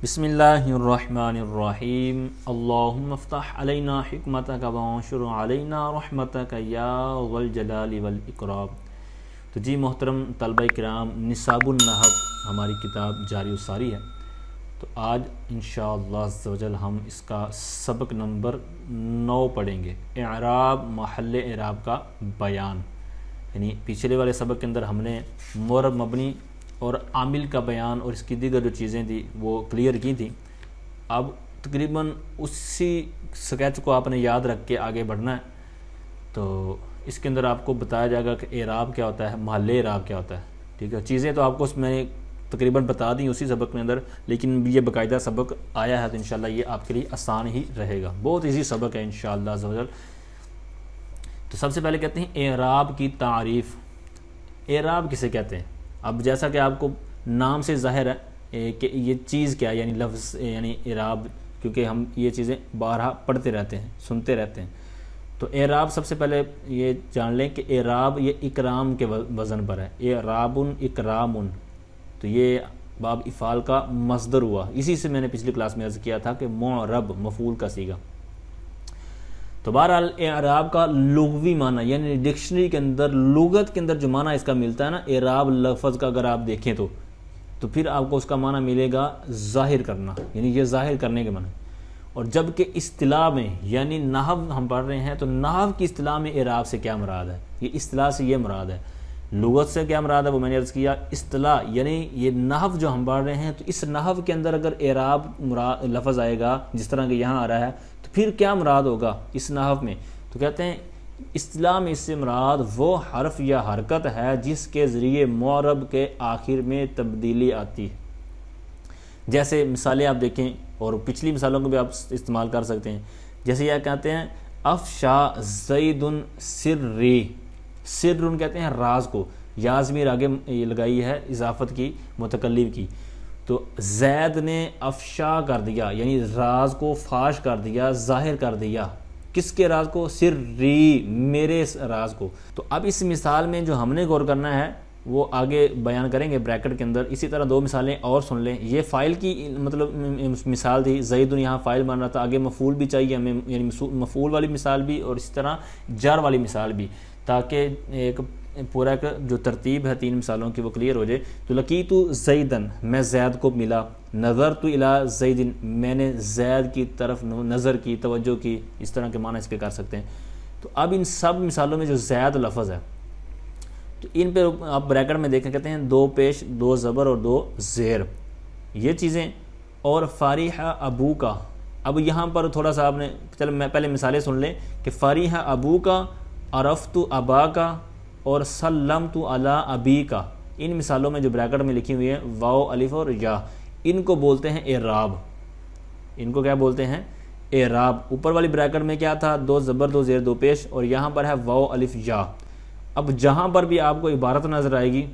بسم اللہ الرحمن الرحیم اللہم افتح علینا حکمتک وانشر علینا رحمتک یا ذا الجلال والاکرام۔ تو جی محترم طلبہ کرام، نصاب النحو ہماری کتاب جاری و ساری ہے۔ تو آج انشاءاللہ عز و جل ہم اس کا سبق نمبر 9 پڑھیں گے، اعراب محل اعراب کا بیان۔ یعنی پچھلے والے سبق کے اندر ہم نے معرب مبنی اور عامل کا بیان اور اس کی دیگر جو چیزیں تھیں وہ کلیئر کی تھیں۔ اب تقریباً اسی سکیچ کو آپ نے یاد رکھ کے آگے بڑھنا ہے۔ تو اس کے اندر آپ کو بتایا جائے گا کہ اعراب کیا ہوتا ہے، محل اعراب کیا ہوتا ہے، ٹھیک ہے۔ چیزیں تو آپ کو اس میں تقریباً بتا دیں اسی سبق کے اندر، لیکن یہ باقاعدہ سبق آیا ہے تو انشاءاللہ یہ آپ کے لیے آسان ہی رہے گا، بہت ایزی سبق ہے انشاءاللہ عز و جل۔ تو سب سے پہلے کہتے ہیں اعراب کی تعریف۔ اعراب کسے کہتے ہیں؟ اب جیسا کہ آپ کو نام سے ظاہر ہے کہ یہ چیز کیا ہے، یعنی لفظ یعنی اعراب، کیونکہ ہم یہ چیزیں بارہا پڑھتے رہتے ہیں، سنتے رہتے ہیں۔ تو اعراب سب سے پہلے یہ جان لیں کہ اعراب یہ اکرام کے وزن پر ہے، اعراب اکرام۔ تو یہ باب افعال کا مصدر ہوا، اسی سے میں نے پچھلی کلاس میں عرض کیا تھا کہ معرب مفعول کا صیغہ۔ تو بہرحال اعراب کا لغوی معنی یعنی ڈکشنری کے اندر، لغت کے اندر جو معنی اس کا ملتا ہے نا، اعراب لفظ کا اگر آپ دیکھیں تو پھر آپ کو اس کا معنی ملے گا ظاہر کرنا، یعنی یہ ظاہر کرنے کے معنی۔ اور جب کہ اصطلاح میں یعنی نحو ہم پڑھ رہے ہیں تو نحو کی اصطلاح میں اعراب سے کیا مراد ہے، یہ اصطلاح سے یہ مراد ہے۔ لغت سے کیا مراد ہے وہ میں نے عرض کیا، اصطلاح یعنی یہ نحو جو ہم پڑھ رہے ہیں تو اس نحو کے اندر اگر اعراب لفظ آئے گا جس طرح کہ یہاں آ رہا ہے تو پھر کیا مراد ہوگا اس نحو میں؟ تو کہتے ہیں اصطلاح میں اس سے مراد وہ حرف یا حرکت ہے جس کے ذریعے معرب کے آخر میں تبدیلی آتی ہے۔ جیسے مثالیں آپ دیکھیں اور پچھلی مثالوں کو بھی آپ استعمال کر سکتے ہیں۔ جیسے یہ کہتے ہیں افشا زید سری، سر کہتے ہیں راز کو، یا ضمیر آگے لگائی ہے اضافت کی متکلم کی۔ تو زید نے افشا کر دیا یعنی راز کو فاش کر دیا، ظاہر کر دیا۔ کس کے راز کو؟ سری، میرے راز کو۔ تو اب اس مثال میں جو ہم نے غور کرنا ہے وہ آگے بیان کریں گے بریکٹ کے اندر۔ اسی طرح دو مثالیں اور سن لیں۔ یہ فاعل کی مطلب مثال تھی، زید یہاں فاعل بن رہا تھا، آگے مفعول بھی چاہیے ہمیں، یعنی مفعول والی مثال بھی اور اسی طرح جار والی مثال بھی، تاکہ ایک پورا جو ترتیب ہے تین مثالوں کی وہ کلیئر ہو جائے۔ تو لقیت زیدن، میں زید کو ملا، نظرت الی زید، میں نے زید کی طرف نظر کی، توجہ کی، اس طرح کے معنی اس کے کر سکتے ہیں۔ تو اب ان سب مثالوں میں جو زید لفظ ہے تو ان پہ آپ بریکٹ میں دیکھیں، کہتے ہیں دو پیش، دو زبر اور دو زیر، یہ چیزیں۔ اور فریح ابو کا، اب یہاں پر تھوڑا سا آپ نے چلو میں پہلے مثالیں سن لیں کہ فریح ابو کا، عرفت ابا کا اور سلمت علی ابی کا، ان مثالوں میں جو بریکٹ میں لکھی ہوئی ہیں واو الف اور یا، ان کو بولتے ہیں اعراب۔ ان کو کیا بولتے ہیں؟ اعراب۔ اوپر والی بریکٹ میں کیا تھا؟ دو زبر دو زیر دو پیش، اور یہاں پر ہے واو الف یا۔ اب جہاں پر بھی آپ کو عبارت نظر آئے گی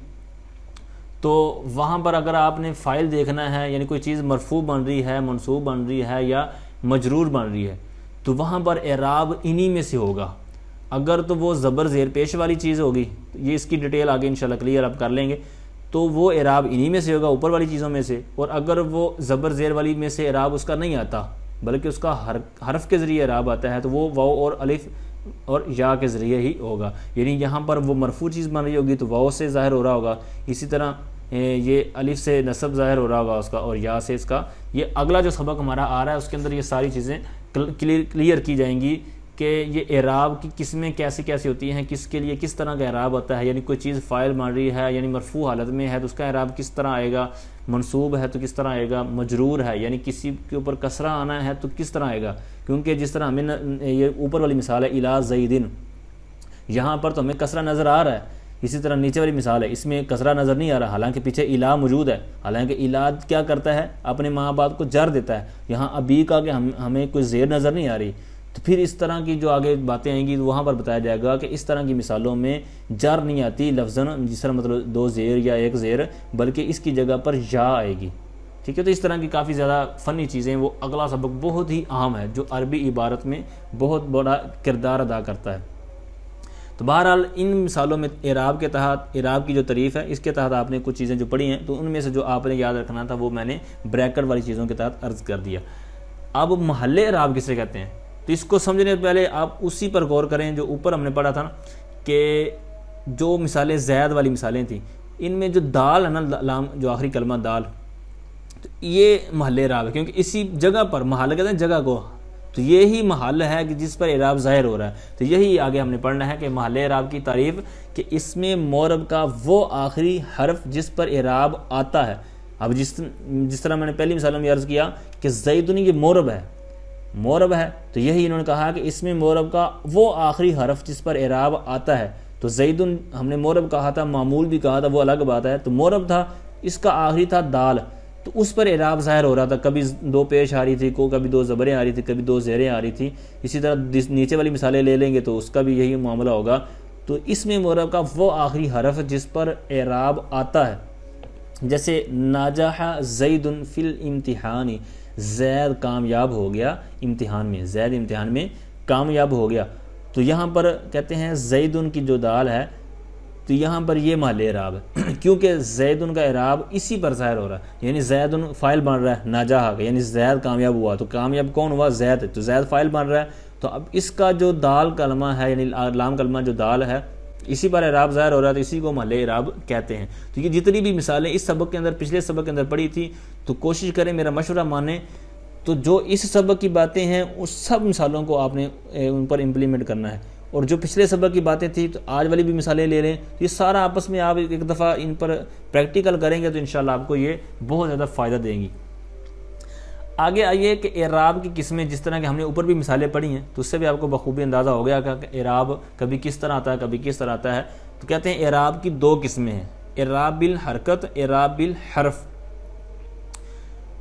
تو وہاں پر اگر آپ نے فاعل دیکھنا ہے، یعنی کوئی چیز مرفوع بن رہی ہے، منصوب بن رہی ہے یا مجرور بن رہی ہے، تو وہاں پر اعراب انہی میں سے ہوگا۔ اگر تو وہ زبر زیر پیش والی چیز ہوگی، یہ اس کی ڈیٹیل آگے انشاءاللہ کلیئر آپ کر لیں گے، تو وہ اعراب انہی میں سے ہوگا، اوپر والی چیزوں میں سے۔ اور اگر وہ زبر زیر والی میں سے اعراب اس کا نہیں آتا بلکہ اس کا حرف کے ذریعے اعراب آتا ہے تو وہ واو اور الف اور یا کے ذریعے ہی ہوگا۔ یعنی یہاں پر وہ مرفوع چیز بن رہی ہوگی تو واو سے ظاہر ہو رہا ہوگا، اسی طرح یہ الف سے نصب ظاہر ہو رہا ہوگا اس کا، اور یا سے اس کا۔ یہ اگلا جو سبق ہمارا آ رہا ہے اس کے اندر یہ ساری چیزیں کلیئر کی جائیں گی کہ یہ اعراب کی قسمیں کیسی کیسی ہوتی ہیں، کس کے لیے کس طرح کا اعراب ہوتا ہے۔ یعنی کوئی چیز فاعل بن رہی ہے یعنی مرفوع حالت میں ہے تو اس کا اعراب کس طرح آئے گا، منصوب ہے تو کس طرح آئے گا، مجرور ہے یعنی کسی کے اوپر کسرہ آنا ہے تو کس طرح آئے گا۔ کیونکہ جس طرح ہمیں یہ اوپر والی مثال ہے الی زیدن، یہاں پر تو ہمیں کسرہ نظر آ رہا ہے، اسی طرح نیچے والی مثال ہے اس میں کسرہ نظر نہیں آ رہا، حالانکہ پیچھے الی موجود ہے۔ حالانکہ الی کیا کرتا ہے؟ اپنے ماں باپ کو جر دیتا ہے۔ یہاں ابی کا کہ ہمیں کوئی زیر نظر نہیں آ رہی، تو پھر اس طرح کی جو آگے باتیں آئیں گی وہاں پر بتایا جائے گا کہ اس طرح کی مثالوں میں جر نہیں آتی لفظاً، جس طرح مطلب دو زیر یا ایک زیر، بلکہ اس کی جگہ پر یا آئے گی، ٹھیک ہے۔ تو اس طرح کی کافی زیادہ فنی چیزیں، وہ اگلا سبق بہت ہی اہم ہے جو عربی عبارت میں بہت بڑا کردار ادا کرتا ہے۔ تو بہرحال ان مثالوں میں اعراب کے تحت اعراب کی جو تعریف ہے اس کے تحت آپ نے کچھ چیزیں جو پڑھی ہیں تو ان میں سے جو آپ نے یاد رکھنا تھا وہ میں نے بریکٹ والی چیزوں کے تحت عرض کر دیا۔ اب محل اعراب کسے کہتے ہیں تو اس کو سمجھنے سے پہلے آپ اسی پر غور کریں جو اوپر ہم نے پڑھا تھا نا کہ جو مثالیں زید والی مثالیں تھیں ان میں جو دال ہے نا لام جو آخری کلمہ دال تو یہ محل اعراب ہے، کیونکہ اسی جگہ پر محل کہتے ہیں جگہ کو، تو یہی محل ہے کہ جس پر اعراب ظاہر ہو رہا ہے۔ تو یہی آگے ہم نے پڑھنا ہے کہ محل اعراب کی تعریف کہ اس میں معرب کا وہ آخری حرف جس پر اعراب آتا ہے۔ اب جس طرح میں نے پہلی مثال میں عرض کیا کہ زیدن یہ معرب ہے تو یہی انہوں نے کہا کہ اس میں معرب کا وہ آخری حرف جس پر اعراب آتا ہے۔ تو زیدن ہم نے معرب کہا تھا، معمول بھی کہا تھا، وہ الگ بات ہے، تو معرب تھا، اس کا آخری تھا دال، تو اس پر اعراب ظاہر ہو رہا تھا، کبھی دو پیش آ رہی تھی، کبھی دو زبریں آ رہی تھی، کبھی دو زیریں آ رہی تھی۔ اسی طرح نیچے والی مثالیں لے لیں گے تو اس کا بھی یہی معاملہ ہوگا۔ تو اس میں معرب کا وہ آخری حرف جس پر اعراب آتا ہے، جیسے ناجح زید فی الامتحان، زید کامیاب ہو گیا امتحان میں، زید امتحان میں کامیاب ہو گیا، تو یہاں پر کہتے ہیں زیدن کی جو دال ہے تو یہاں پر یہ محل اعراب ہے، کیونکہ زیدن کا اعراب اسی پر ظاہر ہو رہا ہے، یعنی زیدن فاعل بن رہا ہے ناجح کا، یعنی زید کامیاب ہوا، تو کامیاب کون ہوا؟ زید، تو زید فاعل بن رہا ہے، تو اب اس کا جو دال کلمہ ہے یعنی لام کلمہ جو دال ہے اسی پر اعراب ظاہر ہو رہا ہے، تو اسی کو محل اعراب کہتے ہیں۔ تو یہ جتنی بھی مثالیں اس سبق کے اندر پچھلے سبق کے اندر پڑھی تھی تو کوشش کریں میرا مشورہ مانیں، تو جو اس سبق کی باتیں ہیں اس سب مثالوں کو آپ نے ان پر امپلیمنٹ کرنا ہے، اور جو پچھلے سبق کی باتیں تھیں تو آج والی بھی مثالیں لے رہے ہیں، تو یہ سارا آپس میں آپ ایک دفعہ ان پر پریکٹیکل کریں گے تو انشاءاللہ آپ کو یہ بہت زیادہ فائدہ دیں گی۔ آگے آئیے کہ اعراب کی قسمیں، جس طرح کہ ہم نے اوپر بھی مثالیں پڑھی ہیں تو اس سے بھی آپ کو بخوبی اندازہ ہو گیا کہ اعراب کبھی کس طرح آتا ہے کبھی کس طرح آتا ہے۔ تو کہتے ہیں اعراب کی دو قسمیں ہیں، اعراب بالحرکت، اعراب بالحرف۔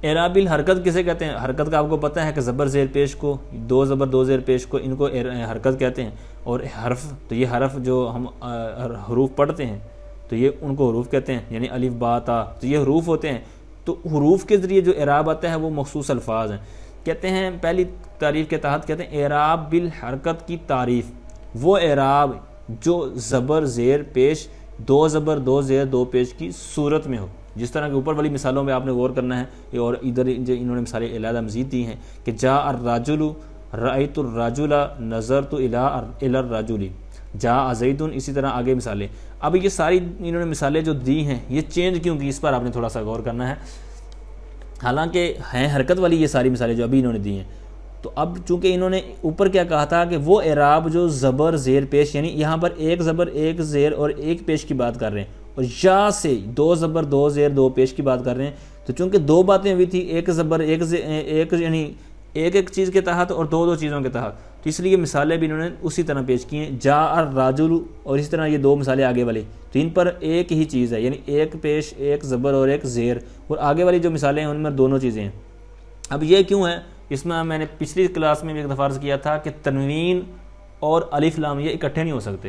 اعراب بالحرکت کسے کہتے ہیں؟ حرکت کا آپ کو پتہ ہے کہ زبر زیر پیش کو، دو زبر دو زیر پیش کو، ان کو حرکت کہتے ہیں، اور حرف تو یہ حرف جو ہم حروف پڑھتے ہیں تو یہ ان کو حروف کہتے ہیں، یعنی الف با تا، تو یہ حروف ہوتے ہیں، تو حروف کے ذریعے جو اعراب آتا ہے وہ مخصوص الفاظ ہیں۔ کہتے ہیں پہلی تعریف کے تحت کہتے ہیں اعراب بالحرکت کی تعریف وہ اعراب جو زبر زیر پیش، دو زبر دو زیر دو پیش کی صورت میں ہو، جس طرح کہ اوپر والی مثالوں میں آپ نے غور کرنا ہے، اور ادھر جو انہوں نے مثالیں علیحدہ مزید دی ہیں کہ جاء الرجل، رأیت الرجل، نظرت الی الرجل، جاء زید، اسی طرح آگے مثالیں۔ اب یہ ساری انہوں نے مثالیں جو دی ہیں یہ چینج کیوں کی، اس پر آپ نے تھوڑا سا غور کرنا ہے، حالانکہ ہیں حرکت والی یہ ساری مثالیں جو ابھی انہوں نے دی ہیں۔ تو اب چونکہ انہوں نے اوپر کیا کہا تھا کہ وہ اعراب جو زبر زیر پیش، یعنی یہاں پر ایک زبر ایک زیر اور ایک پیش کی بات کر رہے ہیں، اور یا سے دو زبر دو زیر دو پیش کی بات کر رہے ہیں، تو چونکہ دو باتیں ہوئی تھی، ایک زبر ایک یعنی ایک چیز کے تحت اور دو چیزوں کے تحت، تو اس لیے مثالیں بھی انہوں نے اسی طرح پیش کی ہیں، جاء الرجل، اور اسی طرح یہ دو مثالیں آگے والی، تو ان پر ایک ہی چیز ہے، یعنی ایک پیش ایک زبر اور ایک زیر، اور آگے والی جو مثالیں ہیں ان میں دونوں چیزیں ہیں۔ اب یہ کیوں ہے؟ اس میں نے پچھلی کلاس میں بھی ایک دفعہ عرض کیا تھا کہ تنوین اور الف لام یہ اکٹھے نہیں ہو سکتے،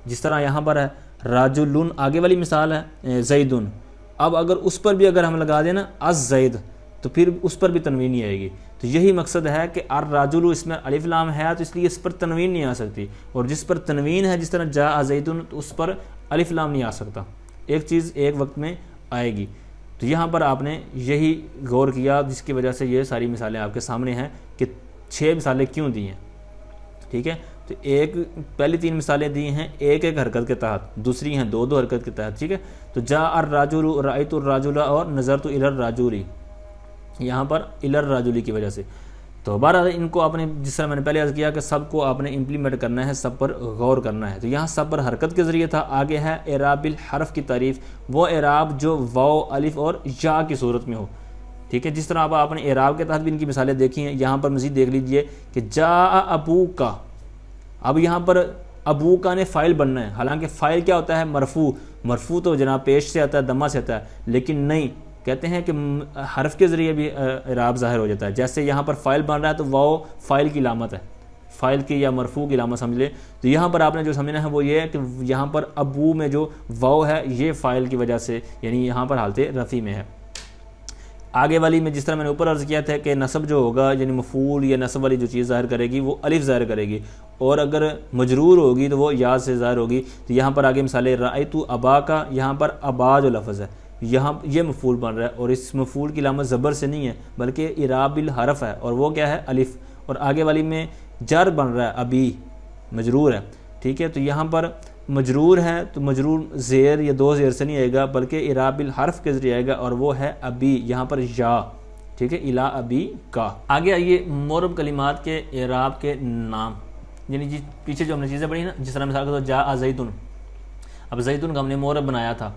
جس طرح یہاں پر ہے راجلن، آگے والی مثال ہے زیدن، اب اگر اس پر بھی اگر ہم لگا دیں نا الزید تو پھر اس پر بھی تنوین نہیں آئے گی، تو یہی مقصد ہے کہ الرجل اس میں الف لام ہے تو اس لیے اس پر تنوین نہیں آ سکتی، اور جس پر تنوین ہے جس طرح جاء زیدن تو اس پر الف لام نہیں آ سکتا، ایک چیز ایک وقت میں آئے گی۔ تو یہاں پر آپ نے یہی غور کیا جس کی وجہ سے یہ ساری مثالیں آپ کے سامنے ہیں کہ 6 مثالیں کیوں دی ہیں، ٹھیک ہے۔ تو ایک پہلی 3 مثالیں دی ہیں ایک حرکت کے تحت، دوسری ہیں دو حرکت کے تحت، ٹھیک ہے۔ تو جاء الرجل، رأیت الرجل اور نظرت الی الرجل، یہاں پر الی الرجل کی وجہ سے۔ تو بہرحال ان کو آپ نے جس طرح میں نے پہلے عرض کیا کہ سب کو آپ نے امپلیمنٹ کرنا ہے، سب پر غور کرنا ہے۔ تو یہاں سب پر حرکت کے ذریعے تھا، آگے ہے اعراب الحرف کی تعریف وہ اعراب جو واو الف اور یا کی صورت میں ہو، ٹھیک ہے۔ جس طرح اب آپ نے اعراب کے تحت بھی ان کی مثالیں دیکھی ہیں، یہاں پر مزید دیکھ لیجئے کہ جاء ابوکا، اب یہاں پر ابوکا نے فاعل بننا ہے، حالانکہ فاعل کیا ہوتا ہے؟ مرفوع، مرفوع تو جناب پیش سے آتا ہے، دمہ سے آتا ہے، لیکن نہیں، کہتے ہیں کہ حرف کے ذریعے بھی اعراب ظاہر ہو جاتا ہے، جیسے یہاں پر فاعل بن رہا ہے تو واو فاعل کی علامت ہے، فاعل کی یا مرفوع کی علامت سمجھ لے۔ تو یہاں پر آپ نے جو سمجھنا ہے وہ یہ ہے کہ یہاں پر ابو میں جو واو ہے یہ فاعل کی وجہ سے، یعنی یہاں پر حالت رفع میں ہے۔ آگے والی میں جس طرح میں نے اوپر عرض کیا تھا کہ نصب جو ہوگا یعنی مفعول یا نصب والی جو چیز ظاہر کرے گی وہ الف ظاہر کرے گی، اور اگر مجرور ہوگی تو وہ یا سے ظاہر ہوگی. تو یہاں پر آگے مثال رأیت ابا کا، یہاں پر ابا جو لفظ ہے یہاں یہ مفعول بن رہا ہے، اور اس مفعول کی علامت زبر سے نہیں ہے بلکہ اعراب الحرف ہے، اور وہ کیا ہے الف. اور آگے والی میں جر بن رہا ہے ابی، مجرور ہے. ٹھیک ہے، تو یہاں پر مجرور ہے تو مجرور زیر یا دو زیر سے نہیں آئے گا بلکہ اعراب الحرف کے ذریعے آئے گا، اور وہ ہے ابی، یہاں پر یا. ٹھیک ہے، الا ابی کا. آگے آئیے معرب کلمات کے اعراب کے نام، یعنی جی پیچھے جو ہم نے چیزیں پڑھی نا، جس طرح مثال کے طور جاء زیدن، اب زیدن کا ہم نے معرب بنایا تھا،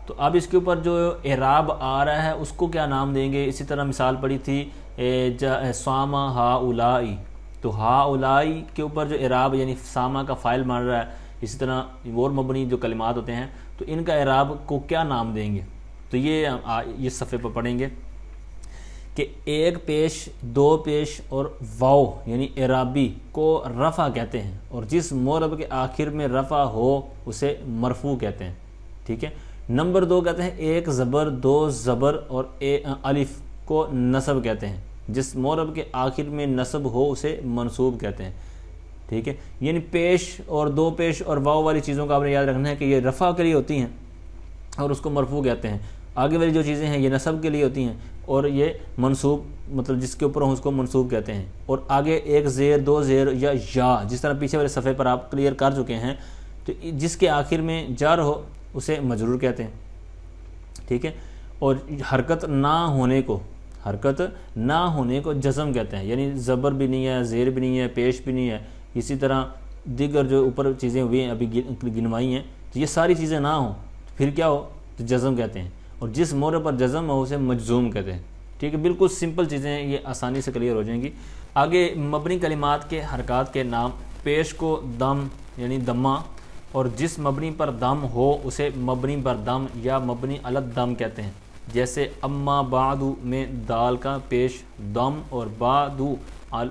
تو اب اس کے اوپر جو اعراب آ رہا ہے اس کو کیا نام دیں گے. اسی طرح مثال پڑھی تھی صام ہؤلاء، تو ہؤلاء کے اوپر جو اعراب یعنی سامہ کا فاعل بن رہا ہے. اسی طرح اور مبنی جو کلمات ہوتے ہیں تو ان کا اعراب کو کیا نام دیں گے. تو یہ صفحے پر پڑھیں گے کہ ایک پیش، دو پیش اور واو یعنی اعرابی کو رفع کہتے ہیں، اور جس معرب کے آخر میں رفع ہو اسے مرفوع کہتے ہیں. ٹھیک ہے. نمبر 2 کہتے ہیں ایک زبر، دو زبر اور الف کو نصب کہتے ہیں، جس معرب کے آخر میں نصب ہو اسے منصوب کہتے ہیں. ٹھیک ہے، یعنی پیش اور دو پیش اور واو والی چیزوں کا آپ نے یاد رکھنا ہے کہ یہ رفع کے لیے ہوتی ہیں اور اس کو مرفوع کہتے ہیں. آگے والی جو چیزیں ہیں یہ نصب کے لیے ہوتی ہیں اور یہ منصوب، مطلب جس کے اوپر ہوں اس کو منصوب کہتے ہیں. اور آگے ایک زیر، دو زیر یا جس طرح پیچھے والے صفحے پر آپ کلیئر کر چکے ہیں، تو جس کے آخر میں جر ہو اسے مجرور کہتے ہیں. ٹھیک ہے، اور حرکت نہ ہونے کو جزم کہتے ہیں، یعنی زبر بھی نہیں ہے، زیر بھی نہیں ہے، پیش بھی نہیں ہے. اسی طرح دیگر جو اوپر چیزیں ہوئی ہیں ابھی گنوائی ہیں، تو یہ ساری چیزیں نہ ہوں تو پھر کیا ہو تو جزم کہتے ہیں، اور جس معرب پر جزم ہو اسے مجزوم کہتے ہیں. ٹھیک ہے، بالکل سمپل چیزیں ہیں، یہ آسانی سے کلیئر ہو جائیں گی. آگے مبنی کلمات کے حرکات کے نام، پیش کو دم یعنی دمہ، اور جس مبنی پر دم ہو اسے مبنی پر دم یا مبنی علی الدم کہتے ہیں. جیسے اما بعد میں دال کا پیش دم اور بعد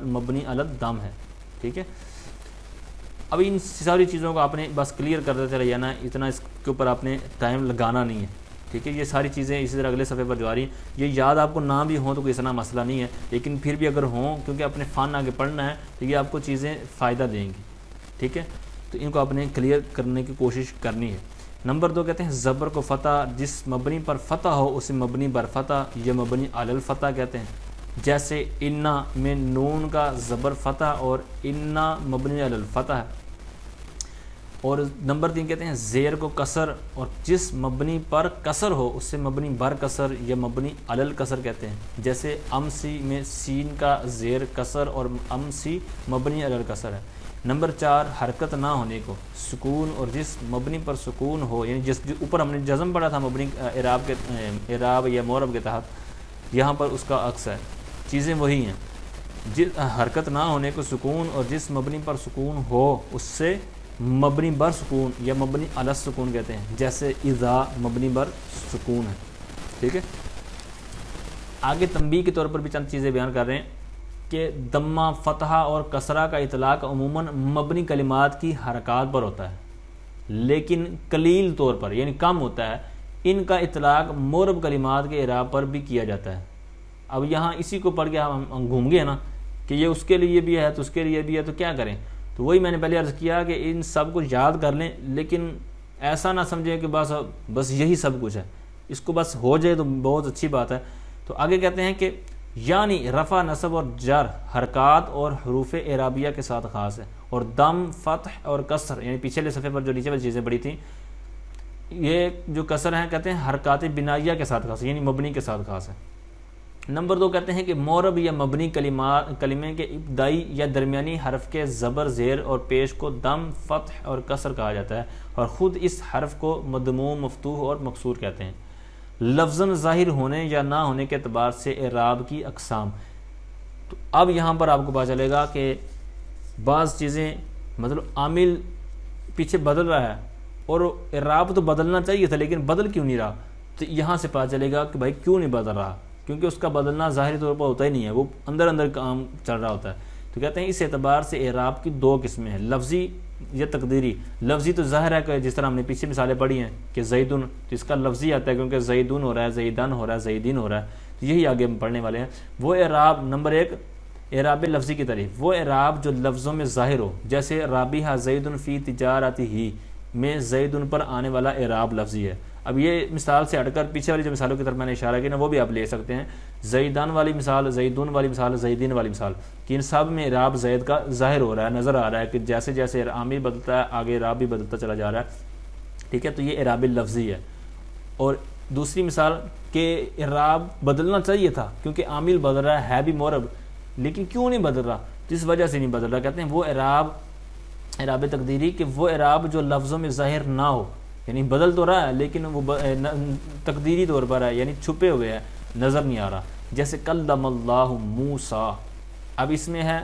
مبنی علی الدم ہے. ٹھیک ہے، اب ان ساری چیزوں کو آپ نے بس کلیئر کر دیتے رہے نا، اتنا اس کے اوپر آپ نے ٹائم لگانا نہیں ہے. ٹھیک ہے، یہ ساری چیزیں اسی طرح اگلے صفحے پر جو آ رہی ہیں یہ یاد آپ کو نہ بھی ہوں تو کوئی اتنا مسئلہ نہیں ہے، لیکن پھر بھی اگر ہوں کیونکہ اپنے فن آگے پڑھنا ہے تو یہ آپ کو چیزیں فائدہ دیں گی. ٹھیک ہے، تو ان کو آپ نے کلیئر کرنے کی کوشش کرنی ہے. نمبر 2 کہتے ہیں زبر کو فتح، جس مبنی پر فتح ہو اسے مبنی بر فتح یا مبنی علی الفتح کہتے ہیں. جیسے انا میں نون کا زبر فتح اور انا مبنی علی الفتح ہے. اور نمبر 3 کہتے ہیں زیر کو کسر، اور جس مبنی پر کسر ہو اس سے مبنی بر کسر یا مبنی علی الکسر کہتے ہیں. جیسے امسی میں سین کا زیر کسر اور امسی مبنی علی الکسر ہے. نمبر 4 حرکت نہ ہونے کو سکون، اور جس مبنی پر سکون ہو، یعنی جس اوپر ہم نے جزم پڑھا تھا مبنی اعراب یا معرب کے تحت، یہاں پر اس کا عکس ہے، چیزیں وہی ہیں. جس حرکت نہ ہونے کو سکون، اور جس مبنی پر سکون ہو اس سے مبنی بر سکون یا مبنی علی السکون کہتے ہیں. جیسے اذا مبنی بر سکون ہے. ٹھیک ہے، آگے تنبیہ کے طور پر بھی چند چیزیں بیان کر رہے ہیں کہ دمہ، فتحہ اور کسرہ کا اطلاق عموماً مبنی کلمات کی حرکات پر ہوتا ہے، لیکن قلیل طور پر یعنی کم ہوتا ہے. ان کا اطلاق معرب کلمات کے اعراب پر بھی کیا جاتا ہے. اب یہاں اسی کو پڑھ کے ہم گھوم گئے نا کہ یہ اس کے لیے بھی ہے تو اس کے لیے بھی ہے، تو کیا کریں. تو وہی میں نے پہلے عرض کیا کہ ان سب کو یاد کر لیں، لیکن ایسا نہ سمجھیں کہ بس یہی سب کچھ ہے، اس کو بس ہو جائے تو بہت اچھی بات ہے. تو آگے کہتے ہیں کہ یعنی رفع، نصب اور جر حرکات اور حروف اعرابیہ کے ساتھ خاص ہے، اور دم، فتح اور کسر یعنی پیچھے صفحے پر جو نیچے والی چیزیں پڑھی تھیں، یہ جو کسر ہیں کہتے ہیں حرکات بنائیہ کے ساتھ خاص ہے، یعنی مبنی کے ساتھ خاص ہے. نمبر 2 کہتے ہیں کہ معرب یا مبنی کلمے کے ابتدائی یا درمیانی حرف کے زبر، زیر اور پیش کو دم، فتح اور کسر کہا جاتا ہے، اور خود اس حرف کو مدموم، مفتوح اور مکسور کہتے ہیں. لفظاً ظاہر ہونے یا نہ ہونے کے اعتبار سے اعراب کی اقسام. تو اب یہاں پر آپ کو پتہ چلے گا کہ بعض چیزیں مطلب عامل پیچھے بدل رہا ہے اور اعراب تو بدلنا چاہیے تھا لیکن بدل کیوں نہیں رہا. تو یہاں سے پتہ چلے گا کہ بھائی کیوں نہیں بدل رہا، کیونکہ اس کا بدلنا ظاہری طور پر ہوتا ہی نہیں ہے، وہ اندر اندر کام چل رہا ہوتا ہے. تو کہتے ہیں اس اعتبار سے اعراب کی 2 قسمیں ہیں، لفظی یا تقدیری. لفظی تو ظاہر ہے کہ جس طرح ہم نے پیچھے مثالیں پڑھی ہیں کہ زیدن، تو اس کا لفظی آتا ہے کیونکہ زیدن ہو رہا ہے، زیدن ہو رہا ہے، زیدین ہو رہا ہے. تو یہی آگے ہم پڑھنے والے ہیں۔ وہ اعراب نمبر 1 اعراب لفظی کی تعریف، وہ اعراب جو لفظوں میں ظاہر ہو، جیسے رابحہ زید فی تجارتہ میں زید پر آنے والا اعراب لفظی ہے۔ اب یہ مثال سے ہٹ کر پیچھے والی جو مثالوں کی طرف میں نے اشارہ کیا نا وہ بھی آپ لے سکتے ہیں۔ زیدان والی مثال، زیدون والی مثال، زیدین والی مثال، کہ ان سب میں اعراب زید کا ظاہر ہو رہا ہے، نظر آ رہا ہے کہ جیسے جیسے عامل بدلتا ہے آگے اعراب بھی بدلتا چلا جا رہا ہے، ٹھیک ہے، تو یہ اعراب لفظی ہے۔ اور دوسری مثال کہ اعراب بدلنا چاہیے تھا کیونکہ عامل بدل رہا ہے بھی معرب، لیکن کیوں نہیں بدل رہا، جس وجہ سے نہیں بدل رہا، کہتے ہیں وہ اعراب تقدیری، کہ وہ اعراب جو لفظوں میں ظاہر نہ ہو، یعنی بدل تو رہا ہے لیکن وہ تقدیری طور پر ہے، یعنی چھپے ہوئے ہے، نظر نہیں آ رہا، جیسے کلم اللہ موسیٰ۔ اب اس میں ہے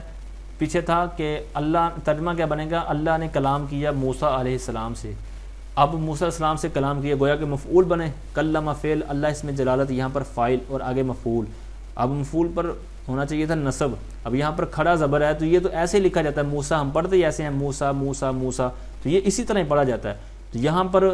پیچھے تھا کہ اللہ، ترجمہ کیا بنے گا، اللہ نے کلام کیا موسیٰ علیہ السلام سے، اب موسیٰ علیہ السلام سے کلام کیا، گویا کہ مفعول بنے، کلم فعل، اللہ اس میں جلالت، یہاں پر فاعل اور آگے مفعول، اب مفعول پر ہونا چاہیے تھا نصب، اب یہاں پر کھڑا زبر ہے تو یہ تو ایسے لکھا جاتا ہے موسیٰ، ہم پڑھتے ہی ایسے ہیں موسیٰ موسیٰ موسیٰ، تو یہ اسی طرح ہی پڑھا جاتا ہے، تو یہاں پر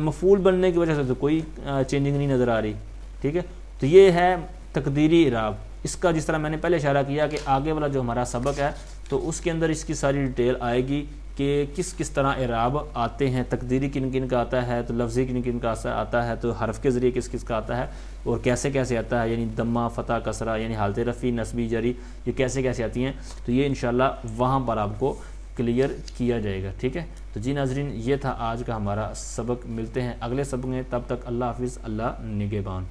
مفعول بننے کی وجہ سے تو کوئی چینجنگ نہیں نظر آ رہی، ٹھیک ہے، تو یہ ہے تقدیری اعراب۔ اس کا جس طرح میں نے پہلے اشارہ کیا کہ آگے والا جو ہمارا سبق ہے تو اس کے اندر اس کی ساری ڈیٹیل آئے گی کہ کس کس طرح اعراب آتے ہیں، تقدیری کن کن کا آتا ہے، تو لفظی کن کن کا آتا ہے، تو حرف کے ذریعے کس کس کا آتا ہے، اور کیسے کیسے آتا ہے، یعنی دمہ فتح کسرہ، یعنی حالت رفع نصبی جری، یہ کیسے کیسے آتی ہیں، تو یہ انشاءاللہ وہاں پر آپ کو کلیئر کیا جائے گا، ٹھیک ہے۔ تو جی ناظرین، یہ تھا آج کا ہمارا سبق، ملتے ہیں اگلے سبق میں، تب تک اللہ حافظ، اللہ نگہبان۔